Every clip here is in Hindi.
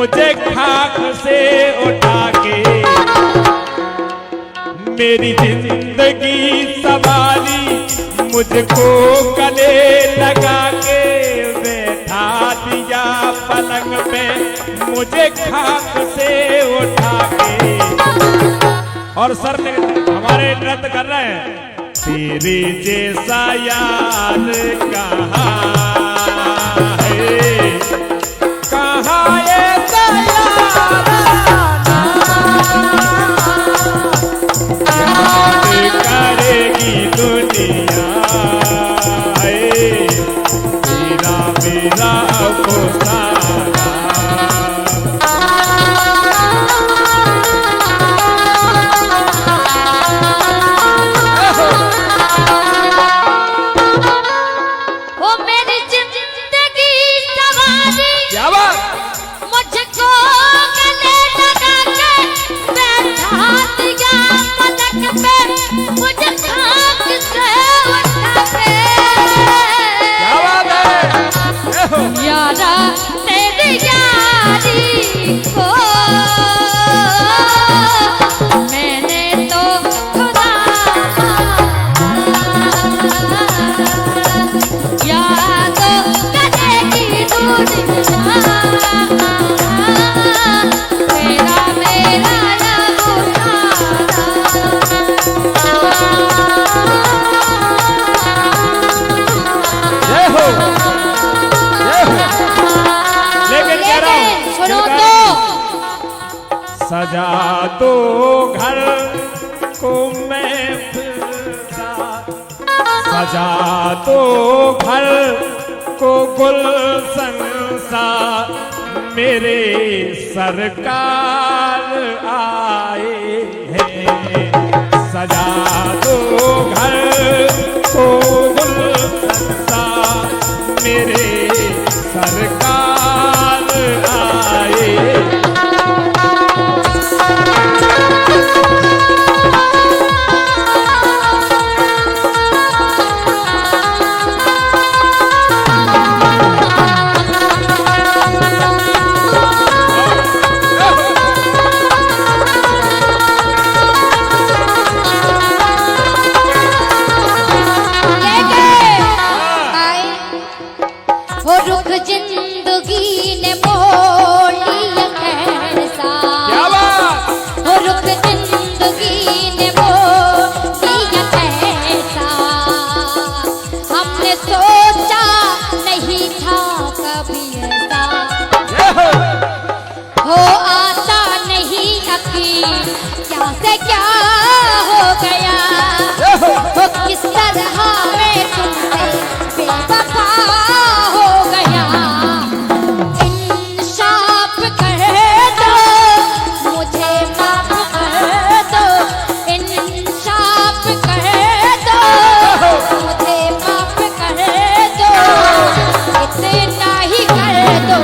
मुझे खाक से उठा के, मेरी जिंदगी सवारी मुझको गले लगा के बैठा दिया पलंग पे, मुझे खाक से उठा के। और सर ने हमारे नृत्य कर रहे हैं, तेरे जैसा यार कहाँ है, कहाँ ऐसा यार याद करेगी दुनिया है, तेरा मेरा अफसाना। यारा तेरी यारी को मैंने तो खुदा याद करेगी दुनिया, मेरा मेरा सजा दो घर को मैं फिरसा, सजा दो घर को गुलशन सा, मेरे सरकार आए हैं। सजा दो घर को गुलशन सा, मेरे सरकार आए। जिंदगी ने मोड़ लिया कैसा, वो रुख जिंदगी ने मोड़ लिया कैसा, हमने सोचा नहीं था कभी ऐसा, हो आता नहीं यकीन क्या से क्या हो गया, वो किस तरह में तुमसे बेवफा हो गया। इंसाफ कर दो मुझे, माफ कर दो, इंसाफ कर दो मुझे, माफ कर दो, इतना ही कर दो।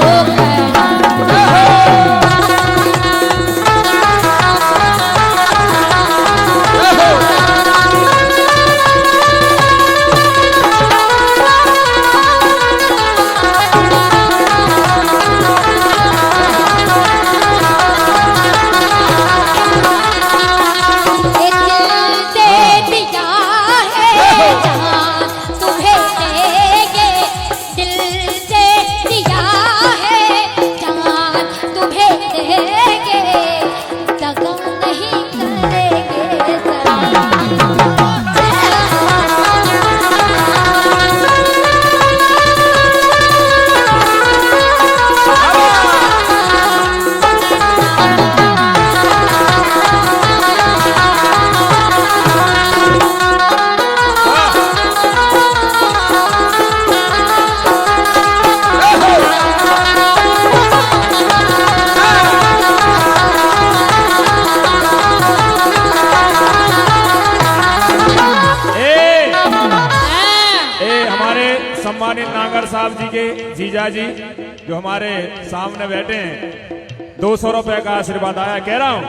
सम्मानित नागर साहब जी के जीजा जी जो हमारे सामने बैठे हैं, 200 रुपए का आशीर्वाद आया। कह रहा हूं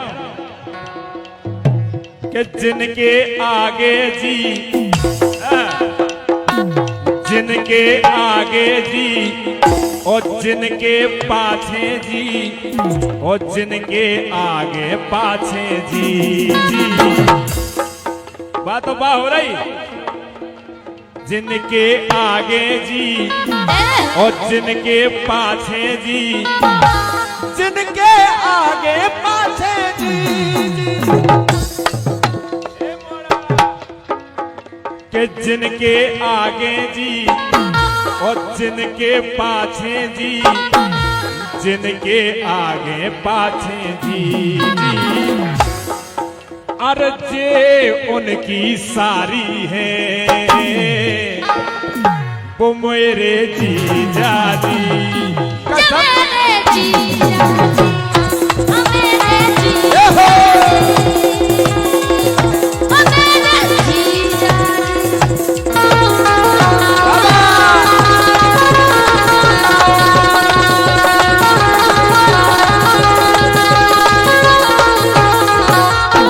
कि जिनके आगे जी जिनके आगे जी और जिनके पाछे जी और जिनके आगे पाछे जी, बात तो बा हो रही। जिनके आगे जी और जिनके पाछे जी, जिनके आगे पाछे जी, कि जिनके आगे जी और जिनके पाछे जी, जिनके आगे पाछे जी, अर्जे उनकी सारी है वो मेरे जीजा जी। मेरे जीजा जी, मेरे जीजा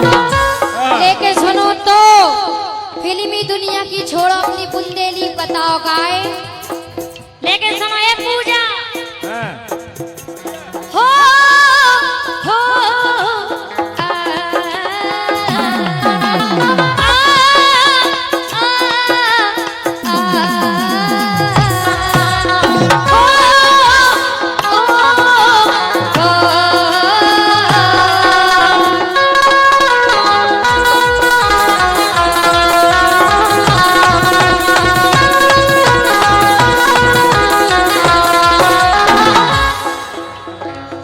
लेके सुनो तो फिल्मी दुनिया की छोड़ो अपनी बुंदेली बताओ गाए। लेकिन सुनो ये पूजा हो आ,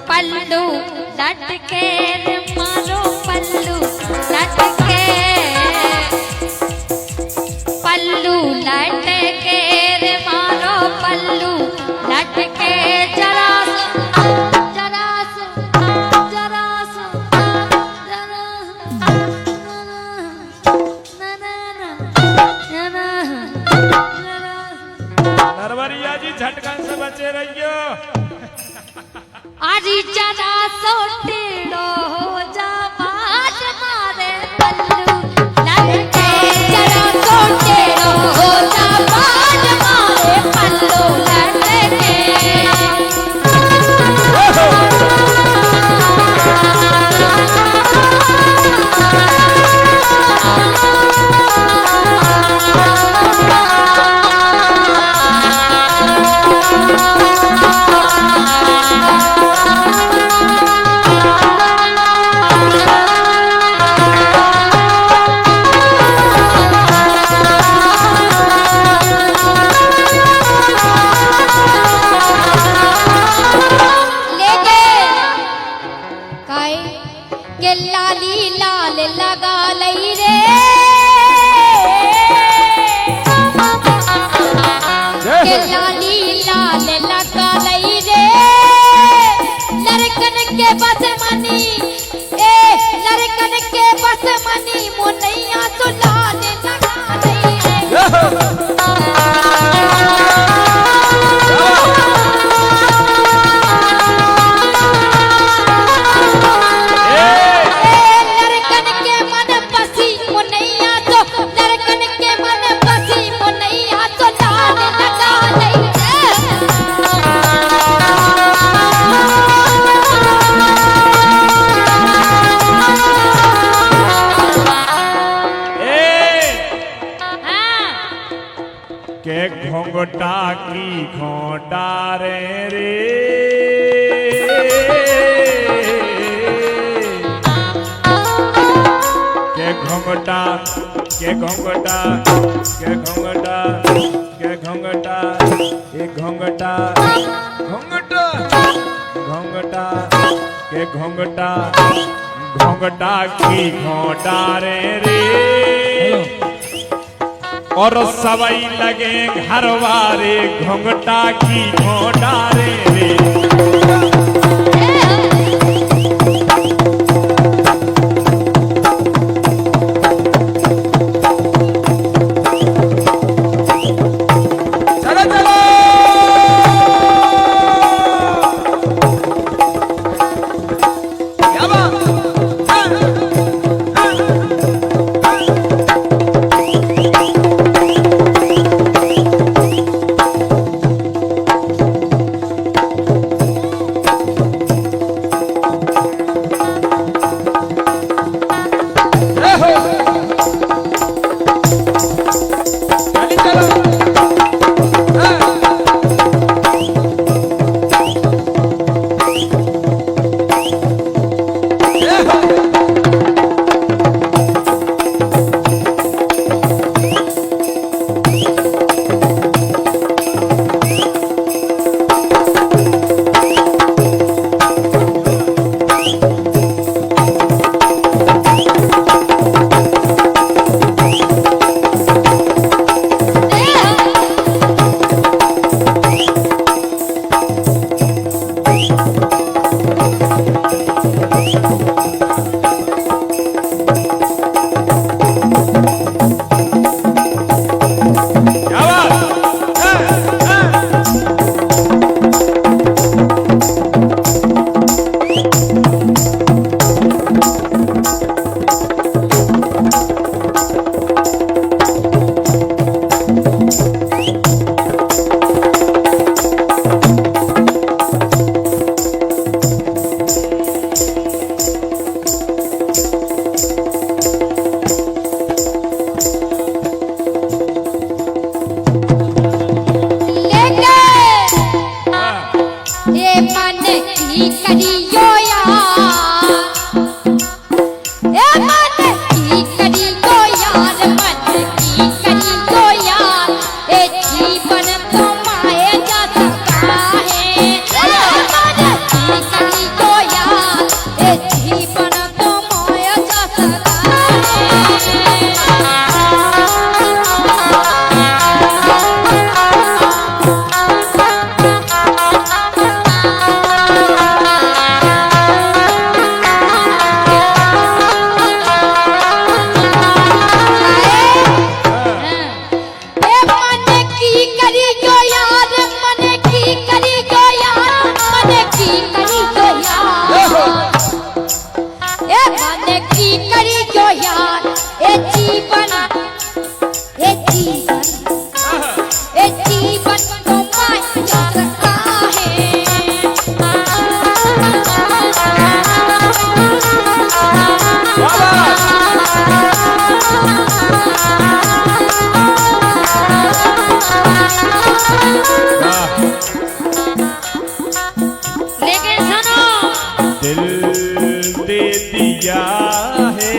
पल्लू लटके रे मारो पल्लू लटके, पल्लू लटके रे मारो पल्लू लटके, जरा जरा जरा नरवरिया जी झटकन से बचे रहियो। आज जरा सो टेढ़ो हो जा बाज मारे पल्लू लटके, जरा सो टेढ़ो हो जा बाज मारे पल्लू लटके। के लाली लाल लगा लई रे, के लाली लाल लगा लई रे, लड़कन के बस मनी ए लड़कन के बस मनी मुनैया तो लाल लगा लई रे। के घोंघटा की घोंटा रे के घोंघटा के घोंघटा के घोंघटा के घोंघटा ये घोंघटा घोंघटा घोंघटा के घोंघटा घोंघटा की घोंटा रे और सवई लगे घरवारे घोंघटा की घोंटा रे जाने की करी जो यार ए जीवन तो मैं रखा है लेकिन सुनो दिल दे दिया है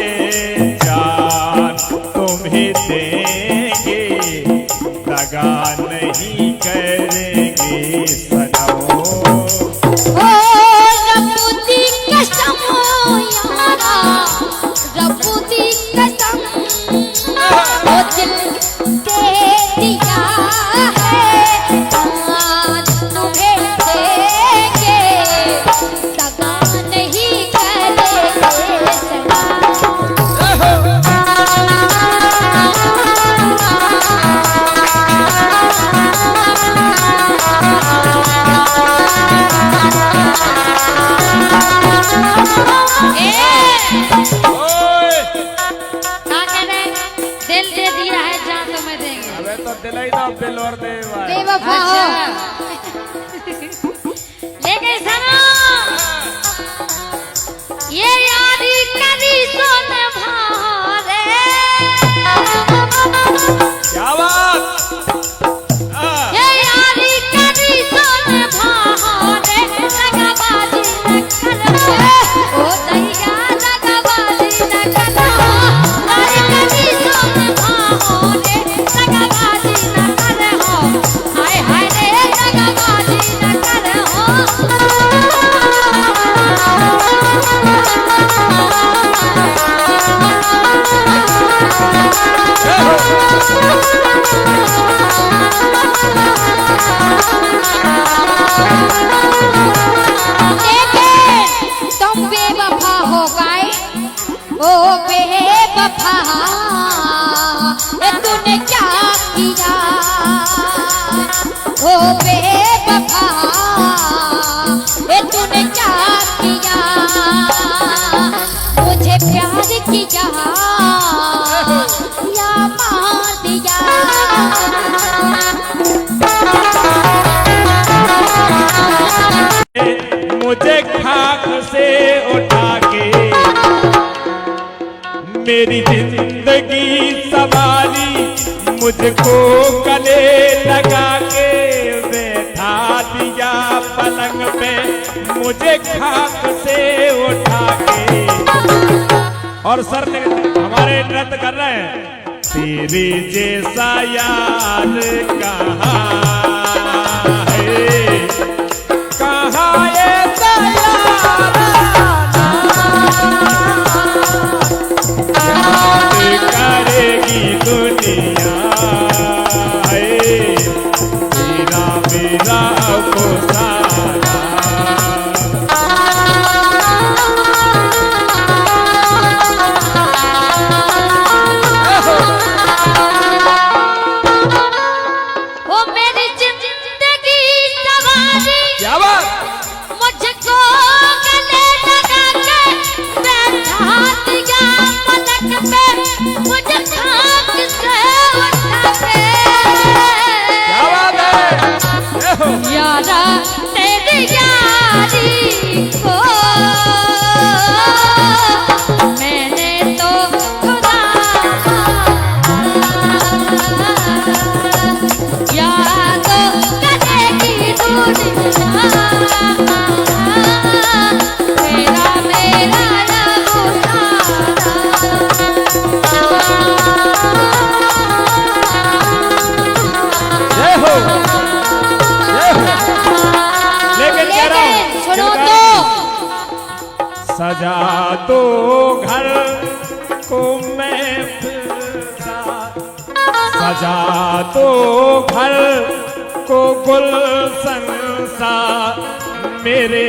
जान तुम्हें देंगे दगा नहीं करेंगे सनम ओ रब्बू दी कसम यारा रब्बू दी कसम ओ दिल दे दिया है जान तुम्हें देंगे दगा नहीं करेंगे सनम दिल दे दिया है जान तो मैं देंगे अबे तो दिलाई दो दिल और दे भाई बेवफा हो लेकिन सुनो ये यारी कभी सोन भारे क्या बात ये यारी कभी सोन भारे लगाबाजी न करो ओ दैया लगाबाजी न करो यारी कभी सोन भारे लगाबाजी न करो हाय हाय रे लगाबाजी न करो लेकिन तुम बेवफा हो गए ओ बेवफा ए तूने क्या किया ओ बेवफा ए तूने क्या किया मुझे प्यार किया या मार दिया मुझे खाक से उठा के मेरी जिंदगी संभाली मुझको गले लगा के बैठा दिया पलंग पे मुझे खाक से उठा के और सर ने हमारे नृत्य कर रहे हैं तेरे जैसा यार कहाँ है कहाँ ऐसा यार याद करेगी दुनिया है तेरा मेरा अफसाना वो मेरी जिंदगी सवारी क्या बात मुझको गले लगा के बैठा दिया पलक पे मुझे खाक से उठा के क्या बात है ये हो। यारा तेरी यारी को मैंने तो खुदा याद करेगी दुनिया तेरा मेरा ये हो ये हो लेकिन कह रहा हूँ सुनो तो सजा दो घर को मैं सजा दो घर को गुलशन सा मेरे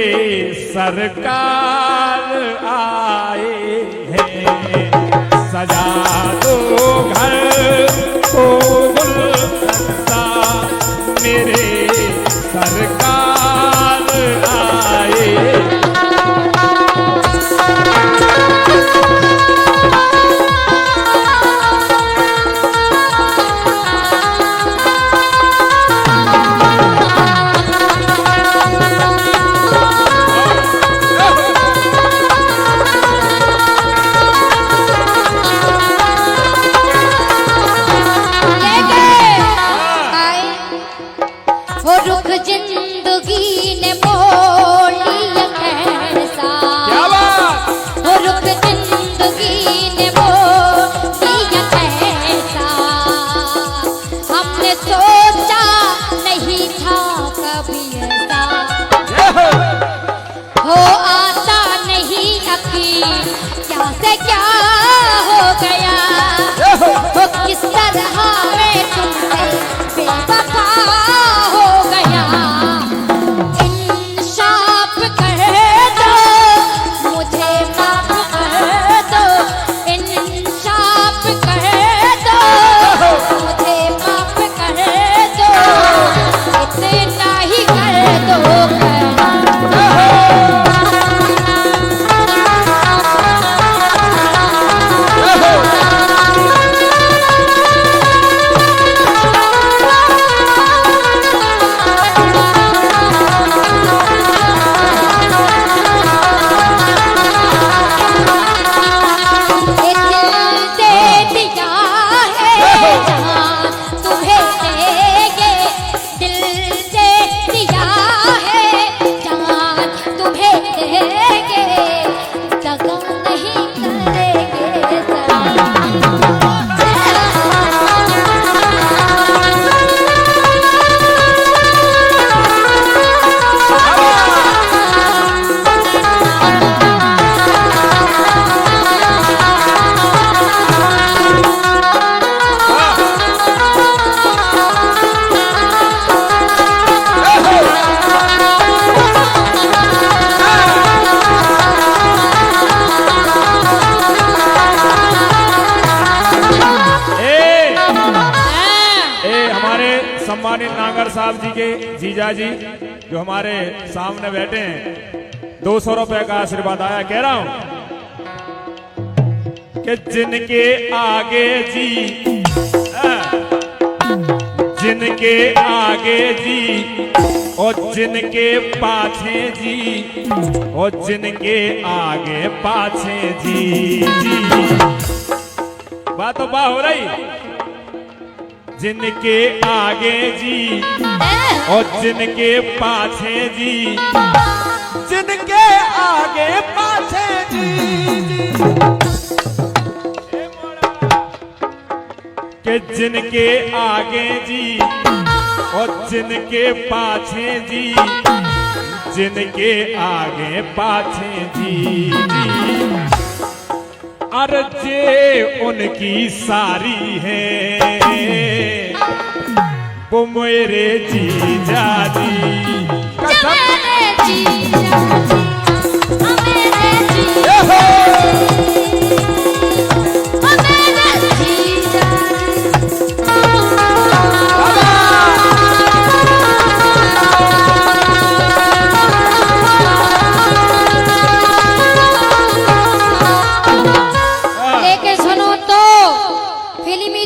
सरकार आए हैं सजा दो घर को गुलशन सा मेरे सरकार आए सम्मानित नागर साहब जी के जीजा जी जो हमारे सामने बैठे हैं 200 रुपए का आशीर्वाद आया। कह रहा हूं कि जिनके आगे जी जिनके आगे जी और जिनके पाछे जी और जिनके आगे पाछे जी बात तो बा हो रही। जिनके आगे जी और जिनके पाछे जी जिनके आगे पाछे जी कि जिनके आगे जी और जिनके पाछे जी जिनके आगे पाछे जी अर्जे उनकी सारी है वो मेरे जीजा जी मेरे जीजा मेरे जीजा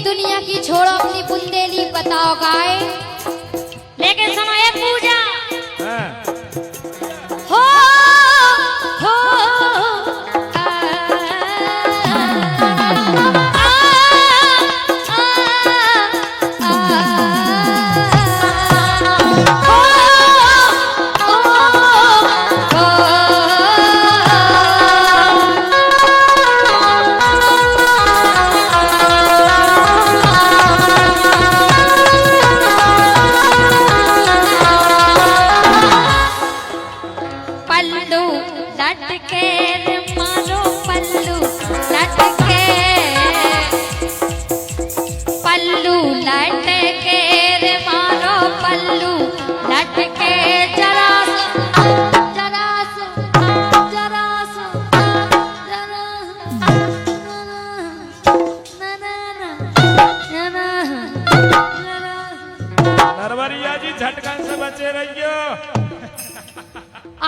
दुनिया की छोड़ो अपनी बुंदेली बताओ गाए। लेकिन सुनो ये पूजा हो नरवरिया जी झटकन से बचे रहियो।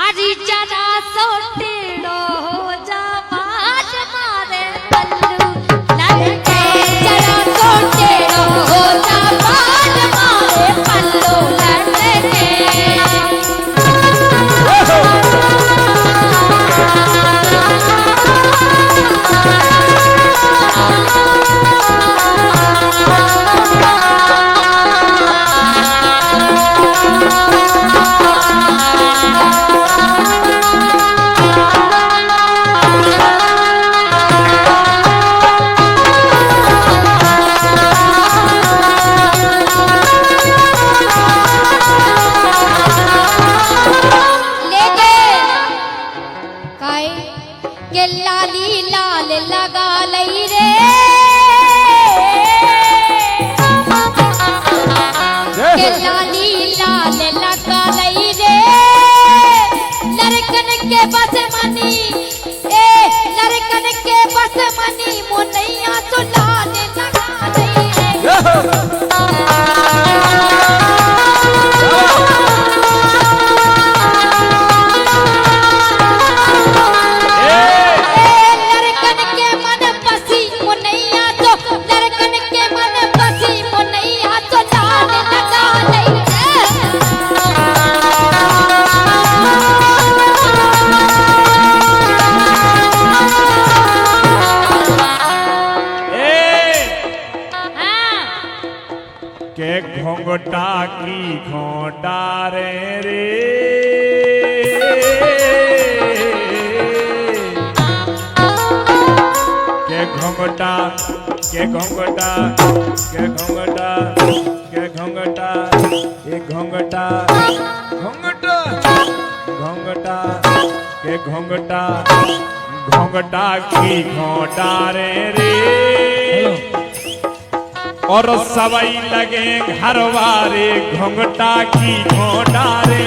आज जरा सो टेढ़ो हो जा बाज मारे पल्लू लटके जरा सो टेढ़ो हो जा बाज मारे पल्लू लटके के लाली लाल लगा लई रे के लाली लाल लगा लई रे लड़कन के बस मनी ए लड़कन के बस मनी मुनैया तो लाल लगा लई रे के घोंघटा की घोंटा रे के घोंघटा के घोंघटा के घोंघटा के घोंघटा एक घोंघटा घोंघटा घोंघटा के घोंघटा घोंघटा की घोंटा रे और सवई लगे घरवारे घोंघटा की घोंटा रे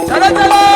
चलो चलो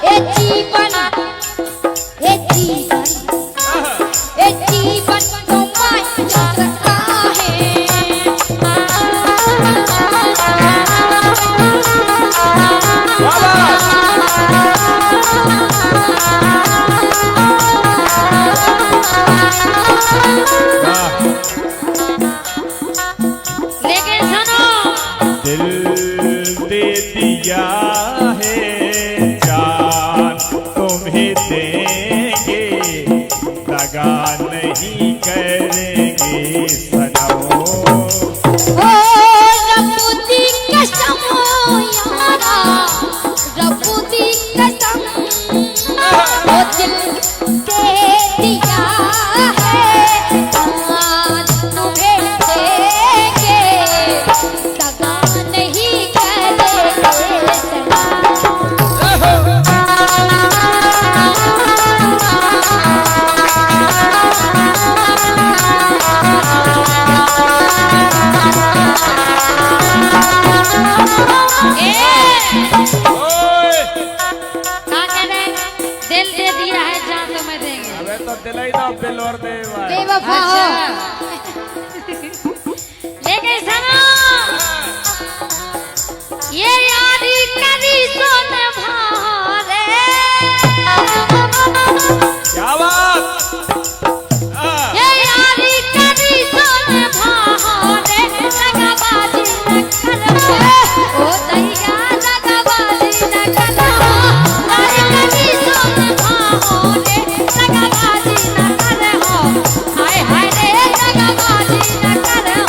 ए जीवन ए जीवन ए जीवन तुम्हारी चलता है लेकिन सुनो दिल दे दिया है जान तुम्हें देंगे दगा नहीं करेंगे सनम ओ रब्बू दी कसम यारा रब्बू दी कसम ओ दिल दे दिया है आज तुम्हें देंगे दगा नहीं करेंगे सनम दिल दे दिया है जान तुम्हें देंगे अबे तो दिलाई दो बिल और दे भाई बेवफा हो लेकिन सुनो ये यारी करी सोन भारे क्या बात ये यारी करी सोन भारे लगाबाजी न करो ओ दैया लगाबाजी न करो यारी करी सोन भारे लगाबाजी न करो हाय हाय रे लगाबाजी न करो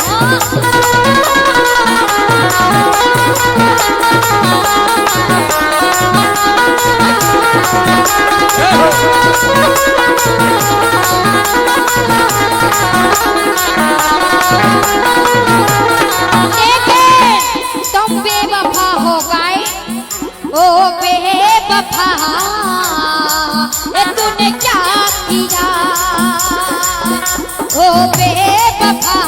तुम बेवफा हो गए ओ बेवफा ये तूने क्या किया ओ बेवफा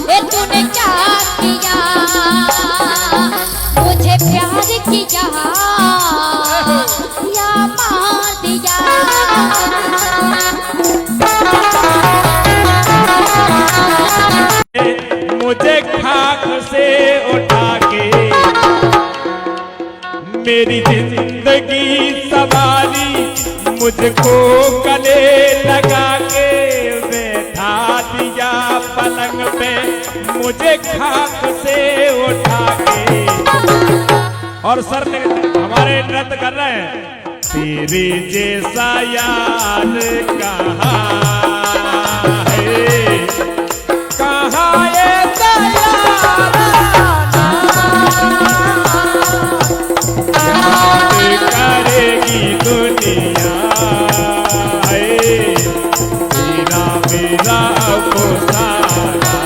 ये तूने क्या किया मुझे प्यार किया या मार दिया मुझे खाक से उठा के मेरी जिंदगी सवारी मुझको गले लगा के बैठा दिया पलंग पे मुझे खाक से उठा के और सर ने हमारे नृत्य कर रहे हैं तेरे जैसा यार कहाँ है कहाँ ये याद करेगी दुनिया है तेरा मेरा अफसाना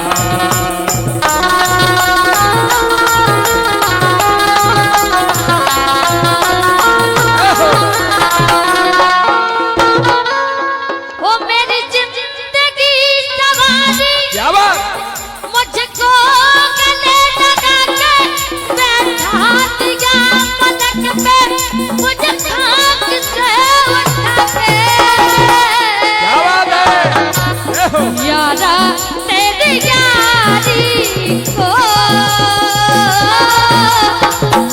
ओ मेरी जिंदगी सवारी क्या बात मुझको गले लगा के बैठा दिया पलक पे मुझे खाक से उठा के क्या बात है यारा तेरी यारी को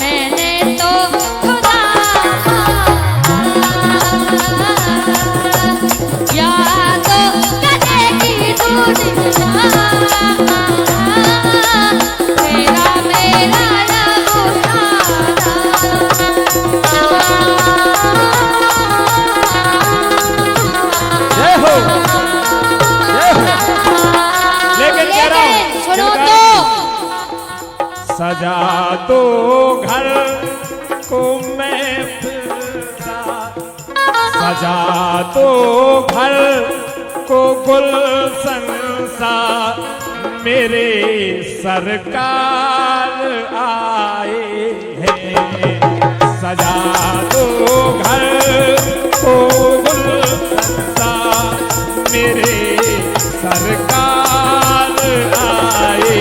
मैंने तो खुदा याद करेगी दुनिया तेरा मेरा जय हो लेकिन कह रहा हूं सुनो तो सजा दो घर को मैं सजा दो घर को गुलशन सा मेरे सरकार आए हैं सजा दो घर को गुलशन सा मेरे सरकार आए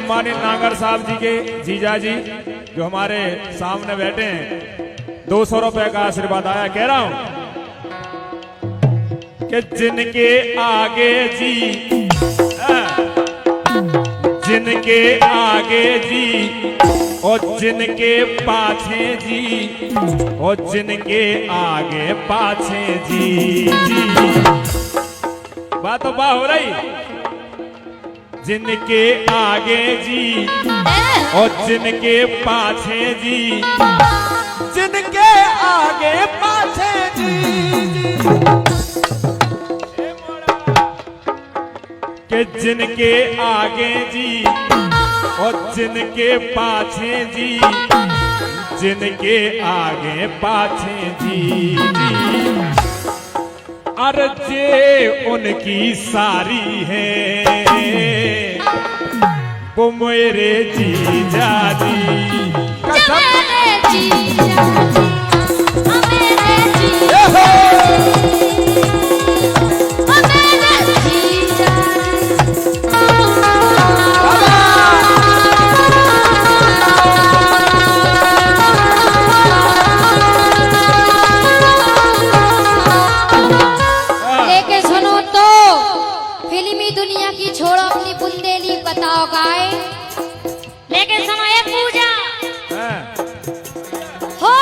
सम्मानित नागर साहब जी के जीजा जी जो हमारे सामने बैठे हैं 200 रुपए का आशीर्वाद आया। कह रहा हूं कि जिनके आगे जी जिनके आगे जी और जिनके पाछे जी और जिनके आगे पाछे जी बात तो बात हो रही। जिनके आगे जी और जिनके पाछे जी जिनके आगे पाछे जी कि जिनके आगे जी और जिनके पाछे जी जिनके आगे पाछे जी अर्जे उनकी सारी है वो मेरे जीजा जी मेरे जीजा मेरे जीजा दुनिया की छोड़ो अपनी बुंदेली बताओ गाए लेकिन समय पूजा हो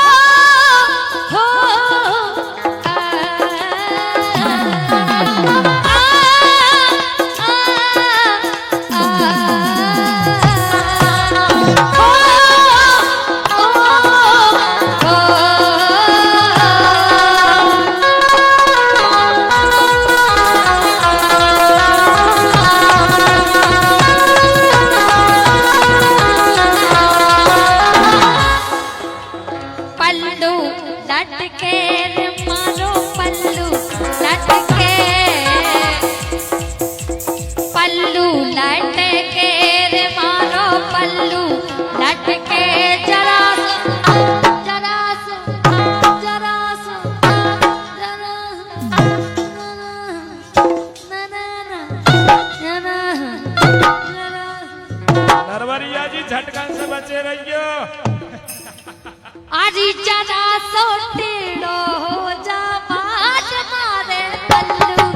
नरवरिया जी झटकन से बचे रहियो। आज जरा सो टेढ़ो हो जा बाज मारे पल्लू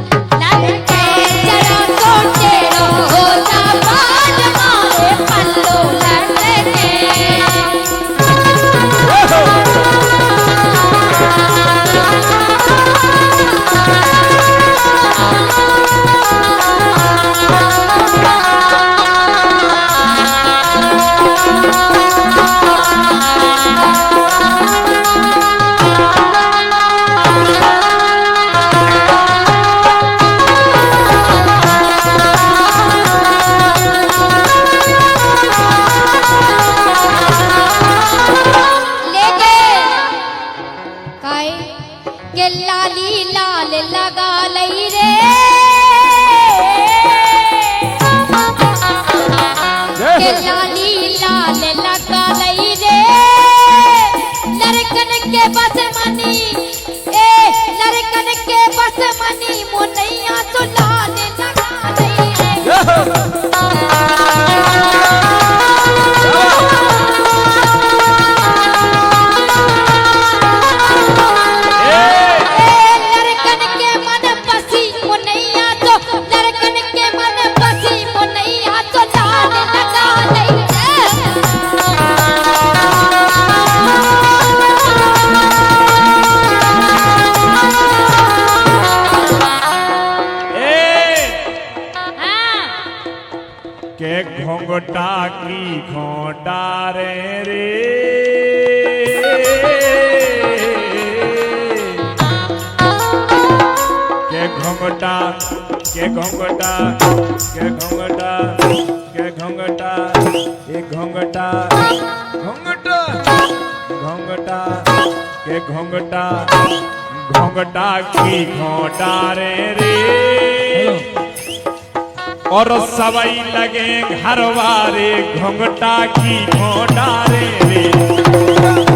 लटके जरा सो टेढ़ो हो जा बाज मारे पल्लू लटके लाली लाल लगा लई रे लाली लाल लगा लई रे लड़कन के बस मनी लड़कन के बस मनी मुनैया तो लाल लगा लई के घोंघटा की घोंटारे रे के घोंघटा के घोंघटा के घोंघटा के घोंघटा एक घोंघटा घोंघटा घोंघटा के घोंघटा घोंघटा की घोंटारे रे और सवई लगे घरवारे घोंघटा की घोंटारे रे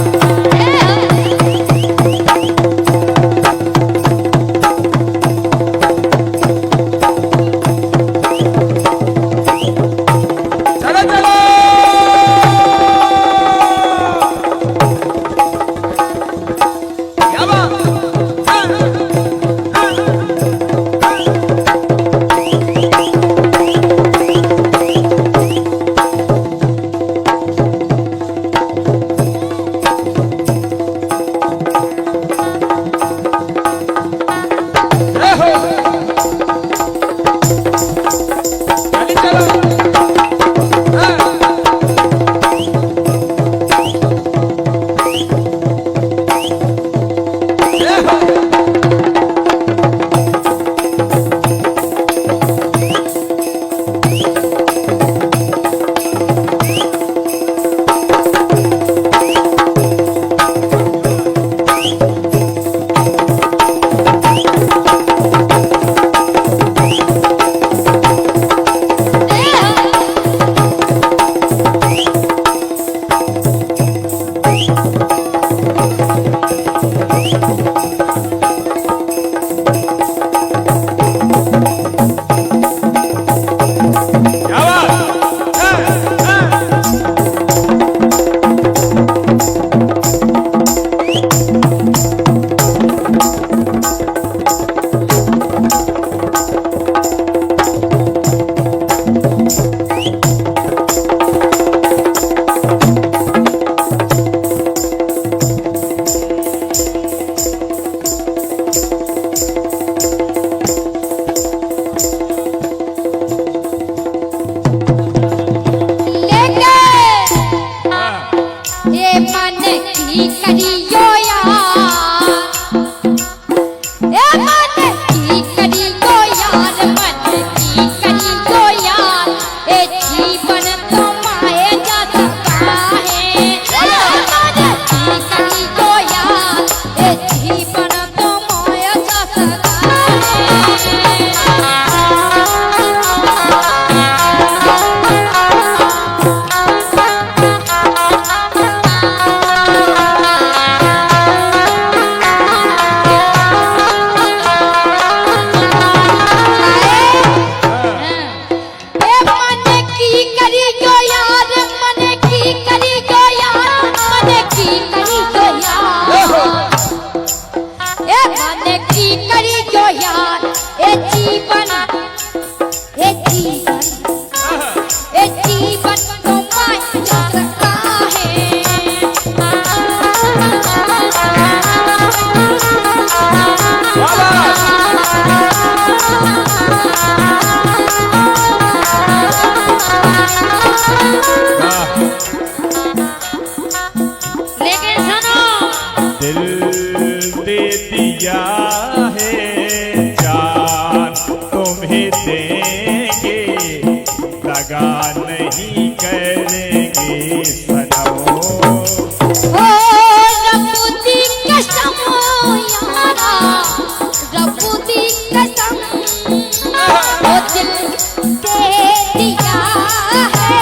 चलो चलो करी क्यों यार ए जीवन तो मैं रखा है लेकिन सुनो दिल दे दिया है जान तुम्हें देंगे दगा नहीं करेंगे सनम ओ रब्बू दी कसम यारा रब्बू दी कसम ओ दिल दे दिया है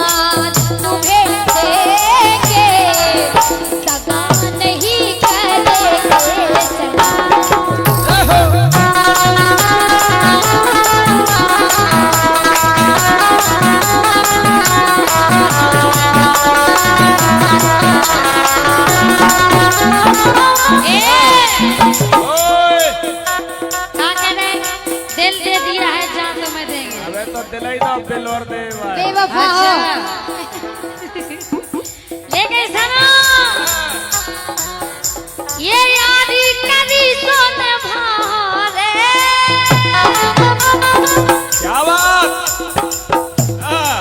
आज तुम्हें देंगे दगा नहीं करेंगे दिल दे दिया है जान तो मैं देंगे अबे तो दिलाई दो दिल और दे भाई बेवफा हो लेकिन सुनो ये यारी कभी सोन भारे क्या बात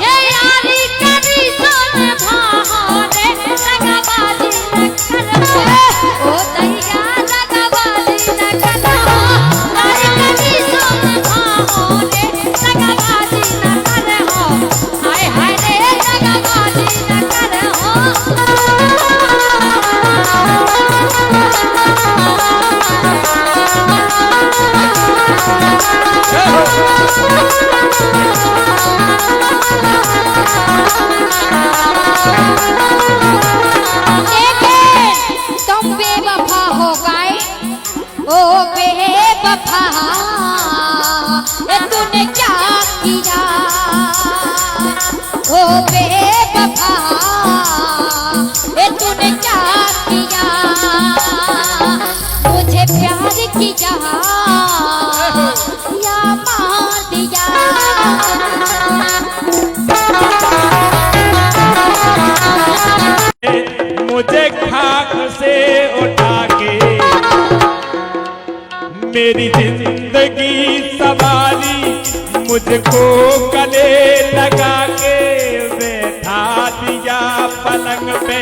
ये यारी कभी सोन भारे लगाबाजी न करो ओ दैया लगाबाजी न करो यारी कभी सोन भारे लगाबाजी न करो हाय हाय रे लगाबाजी न करो लेकिन तुम बेवफा हो गए ओ बेवफा ये तूने क्या किया ओ बेवफा ये तूने क्या किया मुझे प्यार किया या मार दिया मुझे खाक से उठा के मेरी जिंदगी सवारी मुझको गले लगा के बैठा दिया पलंग पे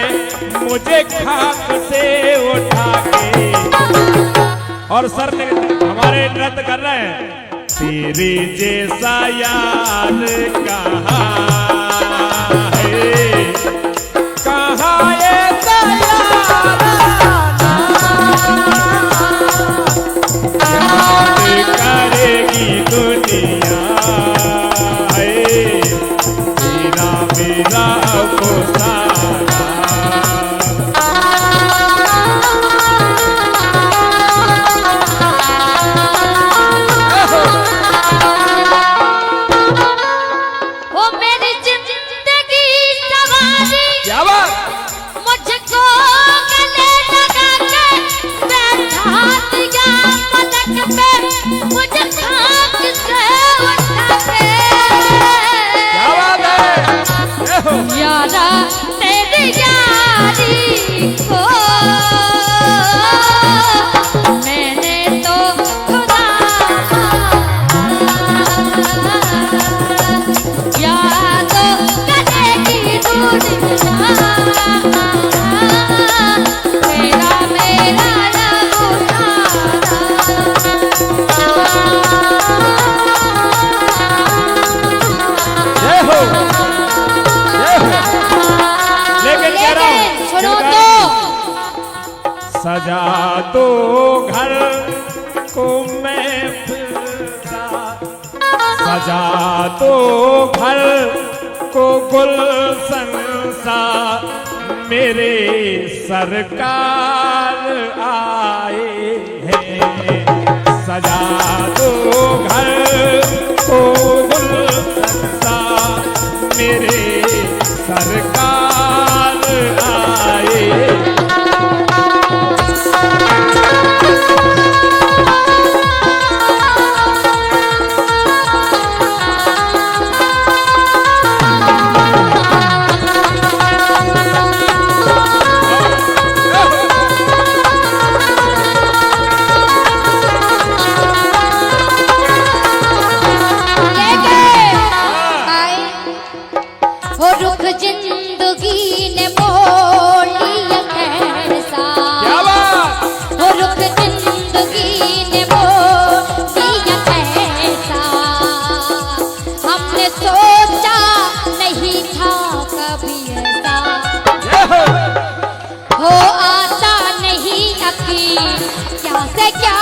मुझे खाक से उठा के और सर हमारे नृत्य कर रहे हैं तेरे जैसा यार कहाँ है कहाँ ऐसा यार याद करेगी दुनिया है तेरा मेरा अफसाना वो मेरी जिंदगी सवारी क्या बात मुझको गले लगा के बैठा दिया पलक पे मुझे खाक से उठा के क्या बात है यारा तेरी यारी को मैंने तो खुदा याद करेगी दुनिया मेरा मेरा जय हो जय हो लेकिन कह रहा हूँ सुनो तो सजा दो घर को मैं फिरा सजा दो घर को गुलशन सा मेरे सरकार आए हैं सजा दो घर को गुलशन सा मेरे सरकार आए यकीन वो दिया कैसा, हमने सोचा नहीं था कभी ऐसा, हो आता नहीं यकीन क्या से क्या